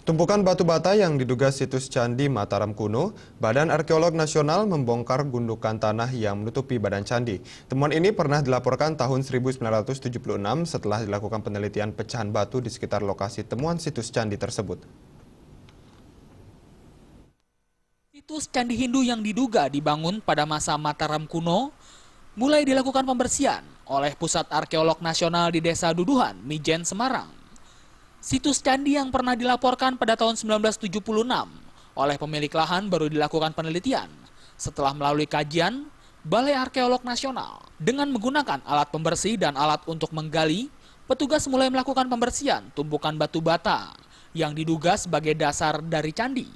Tumpukan batu bata yang diduga situs Candi Mataram kuno, Badan Arkeolog Nasional membongkar gundukan tanah yang menutupi badan candi. Temuan ini pernah dilaporkan tahun 1976 setelah dilakukan penelitian pecahan batu di sekitar lokasi temuan situs candi tersebut. Situs Candi Hindu yang diduga dibangun pada masa Mataram kuno mulai dilakukan pembersihan oleh Pusat Arkeolog Nasional di Desa Duduhan, Mijen, Semarang. Situs candi yang pernah dilaporkan pada tahun 1976 oleh pemilik lahan baru dilakukan penelitian setelah melalui kajian Balai Arkeolog Nasional. Dengan menggunakan alat pembersih dan alat untuk menggali, petugas mulai melakukan pembersihan tumpukan batu bata yang diduga sebagai dasar dari candi.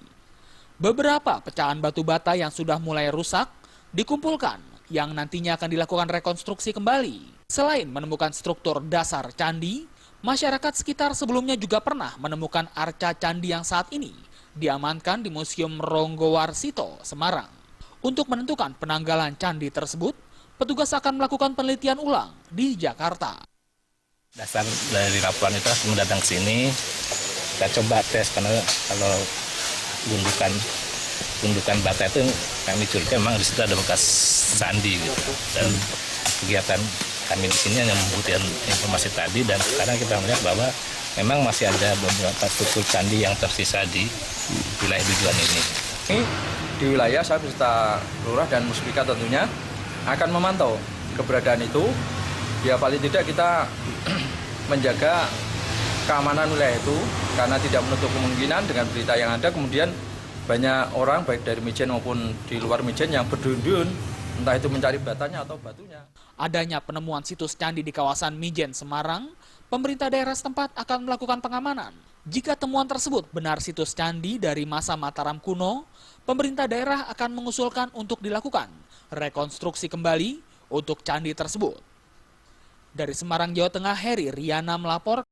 Beberapa pecahan batu bata yang sudah mulai rusak dikumpulkan yang nantinya akan dilakukan rekonstruksi kembali. Selain menemukan struktur dasar candi, masyarakat sekitar sebelumnya juga pernah menemukan arca candi yang saat ini diamankan di Museum Ronggowarsito, Semarang. Untuk menentukan penanggalan candi tersebut, petugas akan melakukan penelitian ulang di Jakarta. Dasar dari laporan itu kemudian datang ke sini, kita coba tes karena kalau gundukan bata itu kami curiga memang di situ ada bekas sandi gitu. Dan kegiatan kami di sini hanya membuktikan informasi tadi dan sekarang kita melihat bahwa memang masih ada beberapa struktur candi yang tersisa di wilayah Duduhan ini. Di wilayah saya beserta lurah dan muspika tentunya akan memantau keberadaan itu. Ya paling tidak kita menjaga keamanan wilayah itu karena tidak menutup kemungkinan dengan berita yang ada kemudian banyak orang baik dari Mijen maupun di luar Mijen yang berduyun-duyun entah itu mencari batanya atau batunya. Adanya penemuan situs candi di kawasan Mijen, Semarang, pemerintah daerah setempat akan melakukan pengamanan. Jika temuan tersebut benar situs candi dari masa Mataram kuno, pemerintah daerah akan mengusulkan untuk dilakukan rekonstruksi kembali untuk candi tersebut. Dari Semarang, Jawa Tengah, Heri Riana melapor.